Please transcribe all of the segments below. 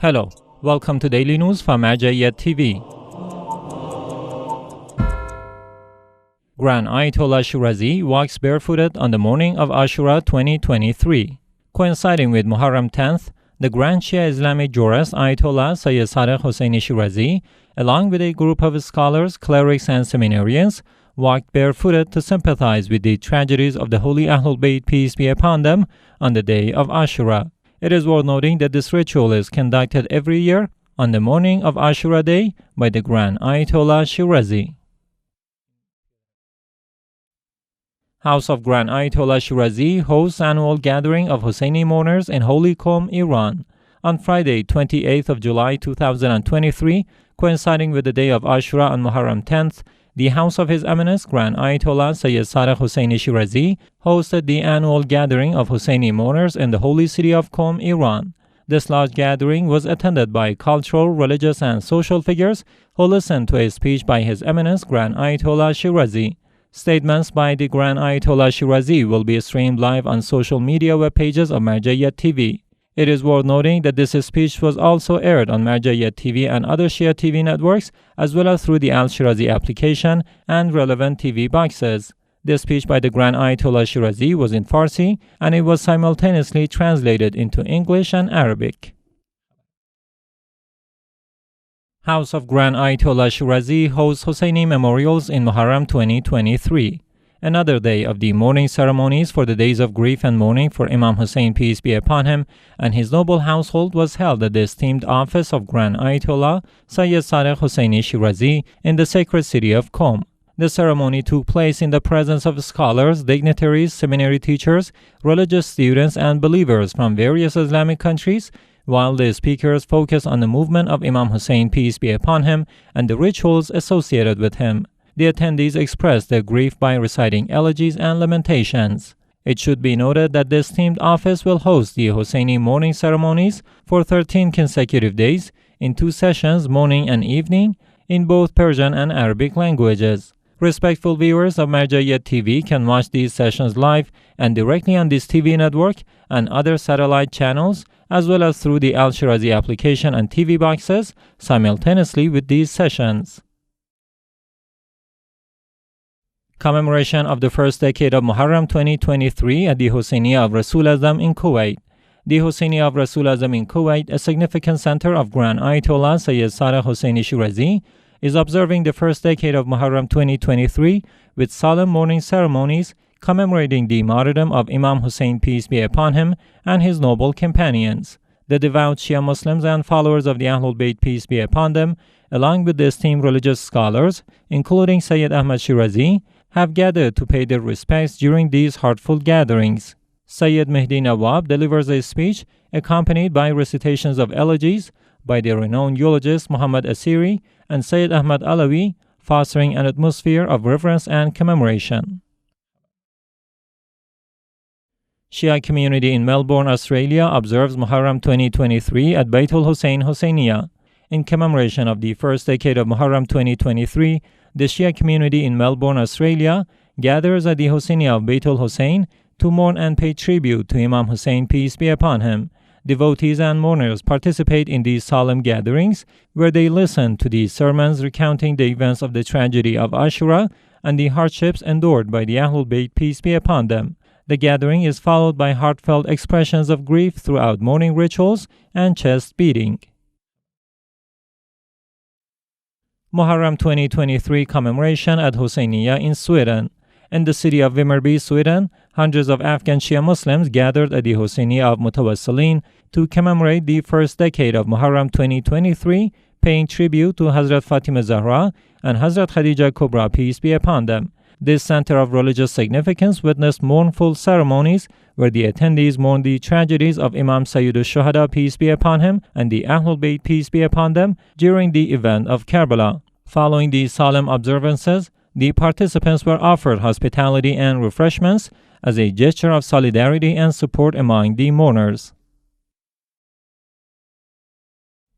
Hello, welcome to Daily News from Hussainiyah TV. Grand Ayatollah Shirazi walks barefooted on the morning of Ashura 2023. Coinciding with Muharram 10th, the Grand Shia Islamic jurist Ayatollah Husseini Shirazi, along with a group of scholars, clerics and seminarians, walked barefooted to sympathize with the tragedies of the holy Beit, peace be upon them, on the day of Ashura. It is worth noting that this ritual is conducted every year on the morning of Ashura Day by the Grand Ayatollah Shirazi. House of Grand Ayatollah Shirazi hosts annual gathering of Husseini mourners in Holy Qom, Iran. On Friday, 28th of July 2023, coinciding with the day of Ashura on Muharram 10th, the House of His Eminence Grand Ayatollah Husseini Shirazi hosted the annual gathering of Husseini mourners in the holy city of Qom, Iran. This large gathering was attended by cultural, religious, and social figures who listened to a speech by His Eminence Grand Ayatollah Shirazi. Statements by the Grand Ayatollah Shirazi will be streamed live on social media web pages of Hussainiyah TV. It is worth noting that this speech was also aired on Hussainiyah TV and other Shia TV networks, as well as through the Al-Shirazi application and relevant TV boxes. This speech by the Grand Ayatollah Shirazi was in Farsi, and it was simultaneously translated into English and Arabic. House of Grand Ayatollah Shirazi hosts Husseini memorials in Muharram 2023. Another day of the mourning ceremonies for the days of grief and mourning for Imam Hussein, peace be upon him, and his noble household was held at the esteemed office of Grand Ayatollah Husseini Shirazi in the sacred city of Qom. The ceremony took place in the presence of scholars, dignitaries, seminary teachers, religious students, and believers from various Islamic countries, while the speakers focused on the movement of Imam Hussein, peace be upon him, and the rituals associated with him. The attendees expressed their grief by reciting elegies and lamentations. It should be noted that this themed office will host the Husseini mourning ceremonies for 13 consecutive days in 2 sessions, morning and evening, in both Persian and Arabic languages. Respectful viewers of Hussainiyah TV can watch these sessions live and directly on this TV network and other satellite channels, as well as through the Al-Shirazi application and TV boxes, simultaneously with these sessions. Commemoration of the first decade of Muharram 2023 at the Hussainiyah of Rasul Azam in Kuwait. The Hussainiyah of Rasul Azam in Kuwait, a significant center of Grand Ayatollah Husseini Shirazi, is observing the first decade of Muharram 2023 with solemn mourning ceremonies commemorating the martyrdom of Imam Hussein, peace be upon him, and his noble companions. The devout Shia Muslims and followers of the Beit, peace be upon them, along with the esteemed religious scholars, including Sayyid Ahmad Shirazi, have gathered to pay their respects during these heartfelt gatherings. Sayyid Mehdi Nawab delivers a speech accompanied by recitations of elegies by the renowned eulogist Muhammad Asiri and Sayyid Ahmad Alawi, fostering an atmosphere of reverence and commemoration. Shia community in Melbourne, Australia observes Muharram 2023 at Beit al-Hussein Hussainiyah. In commemoration of the first decade of Muharram 2023, the Shia community in Melbourne, Australia gathers at the Hussainiyah of Beit al-Hussein to mourn and pay tribute to Imam Hussein, peace be upon him. Devotees and mourners participate in these solemn gatherings, where they listen to the sermons recounting the events of the tragedy of Ashura and the hardships endured by the Beit, peace be upon them. The gathering is followed by heartfelt expressions of grief throughout mourning rituals and chest beating. Muharram 2023 commemoration at Hussainiyah in Sweden. In the city of Vimmerby, Sweden, hundreds of Afghan Shia Muslims gathered at the Hussainiyah of Mutawassilin to commemorate the first decade of Muharram 2023, paying tribute to Hazrat Fatima Zahra and Hazrat Khadija Kubra, peace be upon them. This center of religious significance witnessed mournful ceremonies where the attendees mourned the tragedies of Imam Sayyid al-Shuhada, peace be upon him, and the Beit, peace be upon them, during the event of Karbala. Following these solemn observances, the participants were offered hospitality and refreshments as a gesture of solidarity and support among the mourners.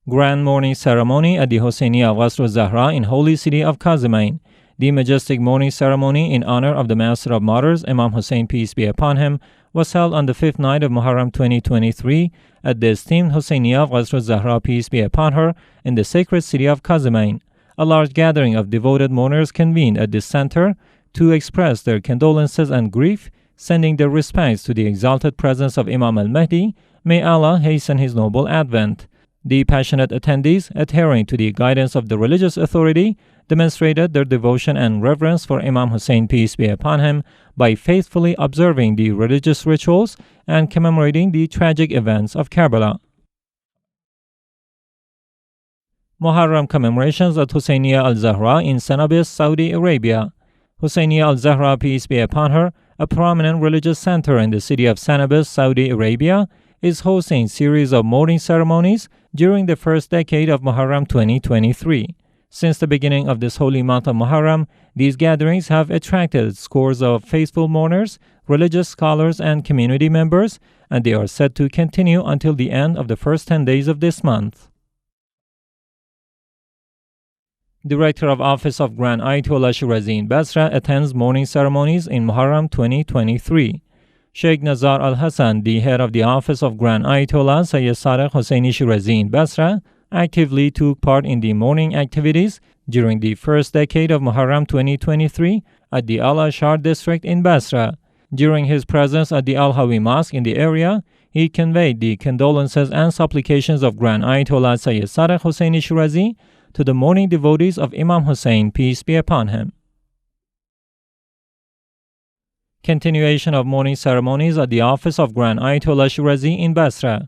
Grand mourning ceremony at the Hussainiyah of Qasr al-Zahra in holy city of Kazimayn. The majestic mourning ceremony in honor of the Master of Martyrs, Imam Hussein, peace be upon him, was held on the 5th night of Muharram 2023 at the esteemed Hussainiyah of al-Zahra, peace be upon her, in the sacred city of Kazimayn. A large gathering of devoted mourners convened at this center to express their condolences and grief, sending their respects to the exalted presence of Imam al-Mahdi. May Allah hasten his noble advent. The passionate attendees, adhering to the guidance of the religious authority, demonstrated their devotion and reverence for Imam Hussein, peace be upon him, by faithfully observing the religious rituals and commemorating the tragic events of Karbala. Muharram commemorations at Hussainiyah al-Zahra in Sanabis, Saudi Arabia. Hussainiyah al-Zahra, peace be upon her, a prominent religious center in the city of Sanabis, Saudi Arabia, is hosting a series of mourning ceremonies during the first decade of Muharram 2023. Since the beginning of this holy month of Muharram, these gatherings have attracted scores of faithful mourners, religious scholars, and community members, and they are set to continue until the end of the first 10 days of this month. Director of Office of Grand Ayatollah Shirazi in Basra attends mourning ceremonies in Muharram 2023. Sheikh Nazar al-Hassan, the head of the Office of Grand Ayatollah Sayyid Sadiq Husseini Shirazi in Basra, actively took part in the mourning activities during the first decade of Muharram 2023 at the al-Ashura district in Basra. During his presence at the Al-Hawi Mosque in the area, he conveyed the condolences and supplications of Grand Ayatollah Sayyid Sadiq Husseini Shirazi to the mourning devotees of Imam Hussein, peace be upon him. Continuation of mourning ceremonies at the Office of Grand Ayatollah Shirazi in Basra.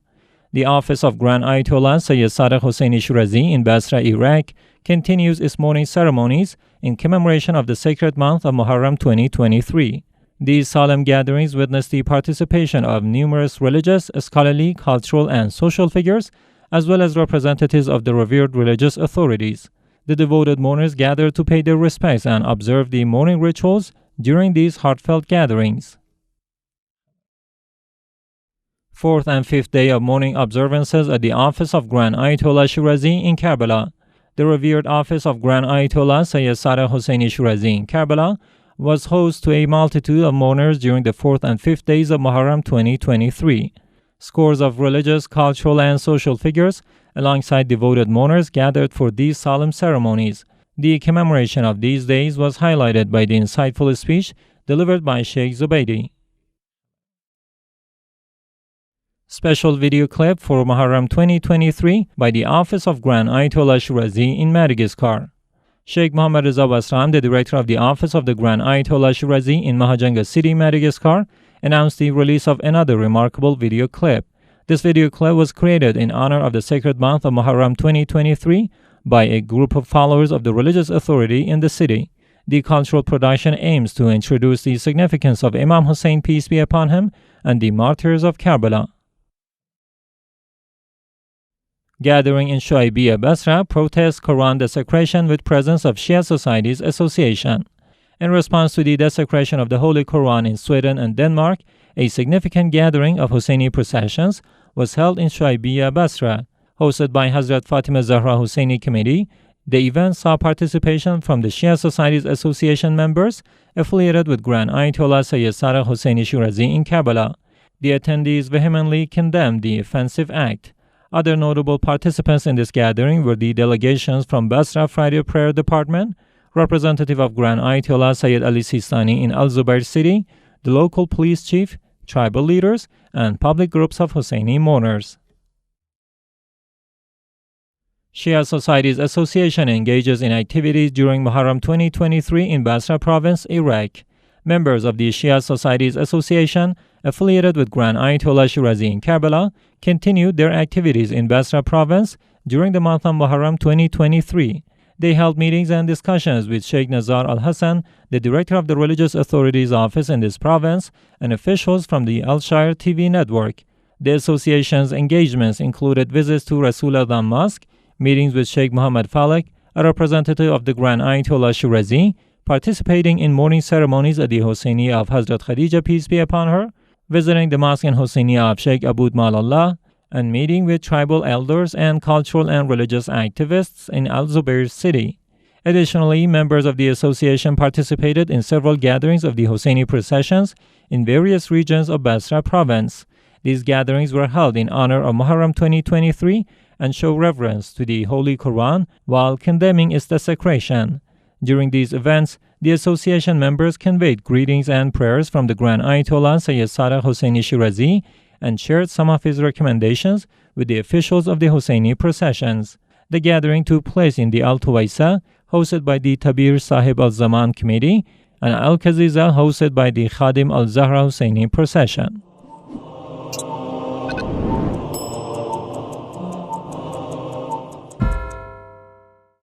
The Office of Grand Ayatollah Sayyid Sadiq Husseini Shirazi in Basra, Iraq, continues its mourning ceremonies in commemoration of the sacred month of Muharram 2023. These solemn gatherings witness the participation of numerous religious, scholarly, cultural, and social figures, as well as representatives of the revered religious authorities. The devoted mourners gather to pay their respects and observe the mourning rituals during these heartfelt gatherings. Fourth and fifth day of mourning observances at the Office of Grand Ayatollah Shirazi in Karbala. The revered Office of Grand Ayatollah Sayyid Sadiq Husseini Shirazi in Karbala was host to a multitude of mourners during the fourth and fifth days of Muharram 2023. Scores of religious, cultural, and social figures, alongside devoted mourners, gathered for these solemn ceremonies. The commemoration of these days was highlighted by the insightful speech delivered by Sheikh Zubaydi. Special video clip for Muharram 2023 by the Office of Grand Ayatollah Shirazi in Madagascar. Sheikh Muhammad Reza Basram, the director of the Office of the Grand Ayatollah Shirazi in Mahajanga City, Madagascar, announced the release of another remarkable video clip. This video clip was created in honor of the sacred month of Muharram 2023 by a group of followers of the religious authority in the city. The cultural production aims to introduce the significance of Imam Hussein, peace be upon him, and the martyrs of Karbala. Gathering in Shuaibiyah, Basra, protests Quran desecration with presence of Shia Societies Association. In response to the desecration of the Holy Quran in Sweden and Denmark, a significant gathering of Husseini processions was held in Shuaibiyah, Basra. Hosted by Hazrat Fatima Zahra Husseini Committee, the event saw participation from the Shia Societies Association members affiliated with Grand Ayatollah Sayyid Sadiq Husseini Shirazi in Karbala. The attendees vehemently condemned the offensive act. Other notable participants in this gathering were the delegations from Basra Friday Prayer Department, representative of Grand Ayatollah Sayyid Ali Sistani in Al-Zubair City, the local police chief, tribal leaders, and public groups of Husseini mourners. Shia Societies Association engages in activities during Muharram 2023 in Basra Province, Iraq. Members of the Shia Societies Association, affiliated with Grand Ayatollah Shirazi in Karbala, continued their activities in Basra Province during the month of Muharram 2023. They held meetings and discussions with Sheikh Nazar al-Hassan, the director of the Religious Authorities Office in this province, and officials from the Al-Shire TV network. The association's engagements included visits to Rasul Azam Mosque, meetings with Sheikh Muhammad Falek, a representative of the Grand Ayatollah Shirazi, participating in mourning ceremonies at the Hussainiyah of Hazrat Khadija, peace be upon her, visiting the mosque and Hussainiyah of Sheikh Abud Malallah, and meeting with tribal elders and cultural and religious activists in Al-Zubair City. Additionally, members of the association participated in several gatherings of the Husseini processions in various regions of Basra province. These gatherings were held in honor of Muharram 2023 and show reverence to the Holy Quran while condemning its desecration. During these events, the association members conveyed greetings and prayers from the Grand Ayatollah Sayyid Sadegh Hosseini Shirazi and shared some of his recommendations with the officials of the Husseini processions. The gathering took place in the Al-Tuwaisa, hosted by the Tabir Sahib al-Zaman Committee, and Al-Kaziza, hosted by the Khadim al-Zahra Husseini procession.